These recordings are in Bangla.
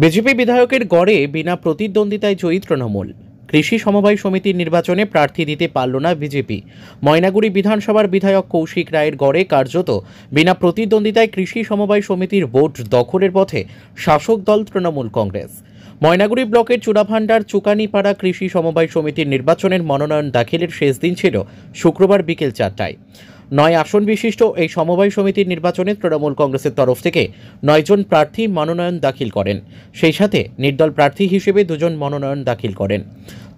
বিজেপি বিধায়কের গড়ে বিনা প্রতিদ্বন্দ্বিতায় জয়ী তৃণমূল। কৃষি সমবায় সমিতির নির্বাচনে প্রার্থী দিতে পারল না বিজেপি। ময়নাগুড়ি বিধানসভার বিধায়ক কৌশিক রায়ের গড়ে কার্যত বিনা প্রতিদ্বন্দ্বিতায় কৃষি সমবায় সমিতির ভোট দখলের পথে শাসক দল তৃণমূল কংগ্রেস। ময়নাগুড়ি ব্লকের চূড়াভান্ডার চুকানিপাড়া কৃষি সমবায় সমিতির নির্বাচনের মনোনয়ন দাখিলের শেষ দিন ছিল শুক্রবার বিকেল 4টায়। 9 আসন বিশিষ্ট এই সমবায় সমিতির নির্বাচনে তৃণমূল কংগ্রেসের তরফ থেকে 9 জন প্রার্থী মনোনয়ন দাখিল করেন। সেই সাথে নির্দল প্রার্থী হিসেবে 2 জন মনোনয়ন দাখিল করেন।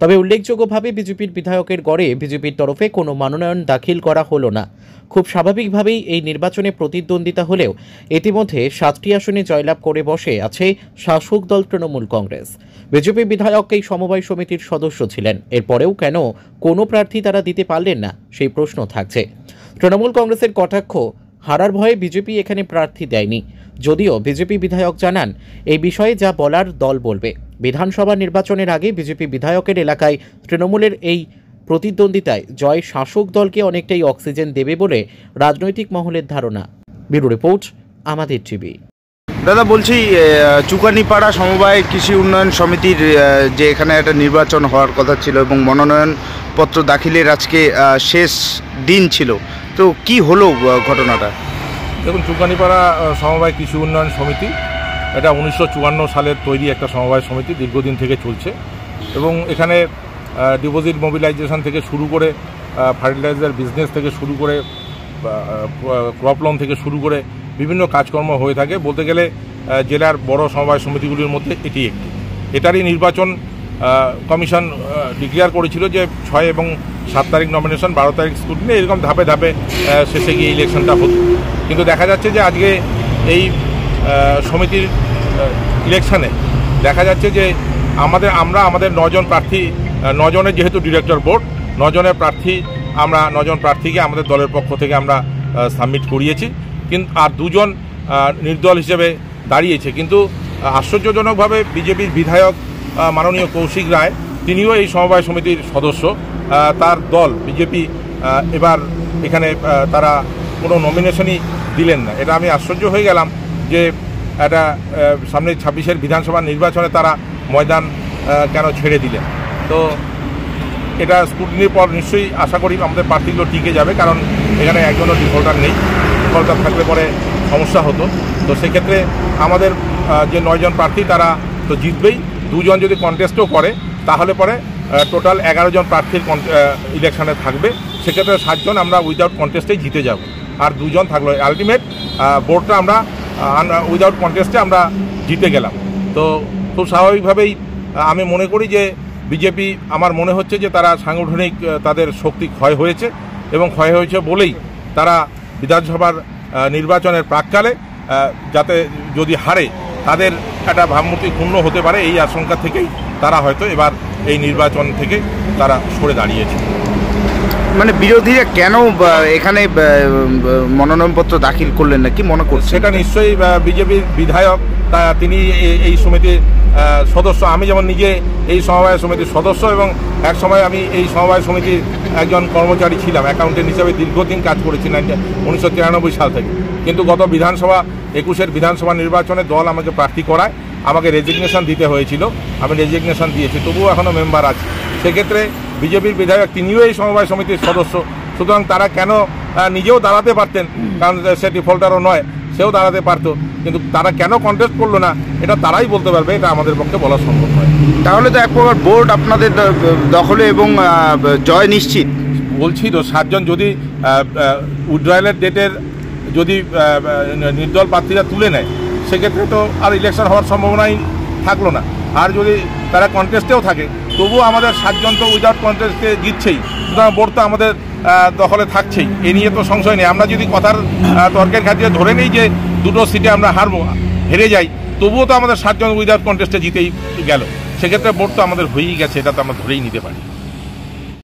তবে উল্লেখযোগ্যভাবে বিজেপির বিধায়কের গড়ে বিজেপির তরফে কোনো মনোনয়ন দাখিল করা হলো না। খুব স্বাভাবিকভাবেই এই নির্বাচনে প্রতিদ্বন্দ্বিতা হলেও ইতিমধ্যে 7টি আসনে জয়লাভ করে বসে আছে শাসক দল তৃণমূল কংগ্রেস। বিজেপি বিধায়ক এই সমবায় সমিতির সদস্য ছিলেন, এরপরেও কেন কোনো প্রার্থী তারা দিতে পারলেন না সেই প্রশ্ন থাকছে। তৃণমূল কংগ্রেসের কটাক্ষ, হারার ভয়ে বিজেপি এখানে প্রার্থী দেয়নি। যদিও বিজেপি বিধায়ক জানান, এই বিষয়ে যা বলার দল বলবে। বিধানসভা নির্বাচনের আগে বিজেপি বিধায়কের এলাকায় তৃণমূলের এই প্রতিদ্বন্দ্বিতায় জয় শাসক দলকে অনেকটাই অক্সিজেন দেবে বলে রাজনৈতিক মহলের ধারণা। ব্যুরো রিপোর্ট, আমাদের টিভি। দাদা বলছি, চুকানিপাড়া সমবায় কৃষি উন্নয়ন সমিতির যে এখানে একটা নির্বাচন হওয়ার কথা ছিল এবং মনোনয়নপত্র দাখিলের আজকে শেষ দিন ছিল, তো কি হলো ঘটনাটা? দেখুন, চুকানিপাড়া সমবায় কৃষি উন্নয়ন সমিতি এটা 1954 সালের তৈরি একটা সমবায় সমিতি, দীর্ঘদিন থেকে চলছে এবং এখানে ডিপোজিট মোবিলাইজেশন থেকে শুরু করে ফার্টিলাইজার বিজনেস থেকে শুরু করে ক্রপ লোন থেকে শুরু করে বিভিন্ন কাজকর্ম হয়ে থাকে। বলতে গেলে জেলার বড় সমবায় সমিতিগুলির মধ্যে এটি একটি। এটারই নির্বাচন কমিশন ডিক্লেয়ার করেছিল যে 6 এবং 7 তারিখ নমিনেশন, 12 তারিখ স্ক্রুটিনি, এরকম ধাপে ধাপে শেষে গিয়ে ইলেকশনটা হতো। কিন্তু দেখা যাচ্ছে যে আজকে এই সমিতির ইলেকশনে দেখা যাচ্ছে যে আমরা আমাদের 9 জন প্রার্থী, 9 জনের যেহেতু ডিরেক্টর বোর্ড, 9 জনের প্রার্থী, আমরা 9 জন প্রার্থীকে আমাদের দলের পক্ষ থেকে আমরা সাবমিট করিয়েছি, কিন্তু আর 2 জন নির্দল হিসেবে দাঁড়িয়েছে। কিন্তু আশ্চর্যজনকভাবে বিজেপির বিধায়ক মাননীয় কৌশিক রায়, তিনিও এই সমবায় সমিতির সদস্য, তার দল বিজেপি এবার এখানে তারা কোনো নমিনেশনই দিলেন না। এটা আমি আশ্চর্য হয়ে গেলাম যে এটা সামনে 26-এর বিধানসভা নির্বাচনে তারা ময়দান কেন ছেড়ে দিলেন। তো এটা স্ক্রুটিনির পর নিশ্চয়ই আশা করি আমাদের প্রার্থীগুলো টিকে যাবে, কারণ এখানে একজনও ডিফল্টার নেই। ডিফল্টার থাকলে পরে সমস্যা হতো। তো সেক্ষেত্রে আমাদের যে 9 জন প্রার্থী তারা তো জিতবেই। 2 জন যদি কন্টেস্টও করে তাহলে পরে টোটাল 11 জন প্রার্থীর ইলেকশনে থাকবে। সেক্ষেত্রে 7 জন আমরা উইদাউট কন্টেস্টেই জিতে যাব, আর 2 জন থাকলো। আলটিমেট বোর্ডটা আমরা উইদাউট কন্টেস্টে আমরা জিতে গেলাম। তো খুব স্বাভাবিকভাবেই আমি মনে করি যে বিজেপি, আমার মনে হচ্ছে যে তারা সাংগঠনিক তাদের শক্তি ক্ষয় হয়েছে, এবং ক্ষয় হয়েছে বলেই তারা বিধানসভার নির্বাচনের প্রাককালে যাতে যদি হারে তাদের একটা ভাবমূর্তি ক্ষুণ্ণ হতে পারে, এই আশঙ্কা থেকেই তারা হয়তো এবার এই নির্বাচন থেকে তারা সরে দাঁড়িয়েছে। মানে বিরোধীরা কেন এখানে মনোনয়নপত্র দাখিল করলেন না, কি মনে করছে? সেটা নিশ্চয়ই বিজেপির বিধায়ক, তিনি এই সমিতির সদস্য। আমি যেমন নিজে এই সমবায় সমিতির সদস্য এবং এক সময় আমি এই সমবায় সমিতির একজন কর্মচারী ছিলাম, অ্যাকাউন্টেন্ট হিসাবে দীর্ঘদিন কাজ করেছি 1993 সাল থেকে। কিন্তু গত বিধানসভা 21-এর বিধানসভা নির্বাচনে দল আমাকে প্রার্থী করায়, আমাকে রেজিগনেশন দিতে হয়েছিল। আমি রেজিগনেশন দিয়েছি, তবুও এখনও মেম্বার আছে। সেক্ষেত্রে বিজেপির বিধায়ক তিনিও এই সমবায় সমিতির সদস্য, সুতরাং তারা কেন নিজেও দাঁড়াতে পারতেন, কারণ সে ডিফল্টারও নয়, সেও দাঁড়াতে পারতো, কিন্তু তারা কেন কন্টেস্ট করলো না এটা তারাই বলতে পারবে, এটা আমাদের পক্ষে বলা সম্ভব নয়। তাহলে তো এক প্রকার বোর্ড আপনাদের দখলে এবং জয় নিশ্চিত। বলছি তো, 7 জন যদি উইথড্রয়ালের ডেটের যদি নির্দল প্রার্থীরা তুলে নেয়, সেক্ষেত্রে তো আর ইলেকশন হওয়ার সম্ভাবনাই থাকলো না। আর যদি তারা কন্টেস্টেও থাকে, তবুও আমাদের 7 জন তো উইদাউট কন্টেস্টে জিতছেই, সুতরাং বোর্ড তো আমাদের দখলে থাকছেই। এ নিয়ে তো সংশয় নেই। আমরা যদি কথার তর্কের খাতিরে ধরে নিই যে 2টো সিটে আমরা হেরে যাই, তবুও তো আমাদের 7 জন উইদাউট কন্টেস্টে জিতেই গেল। সেক্ষেত্রে বোর্ড তো আমাদের হয়েই গেছে, এটা তো আমরা ধরেই নিতে পারি।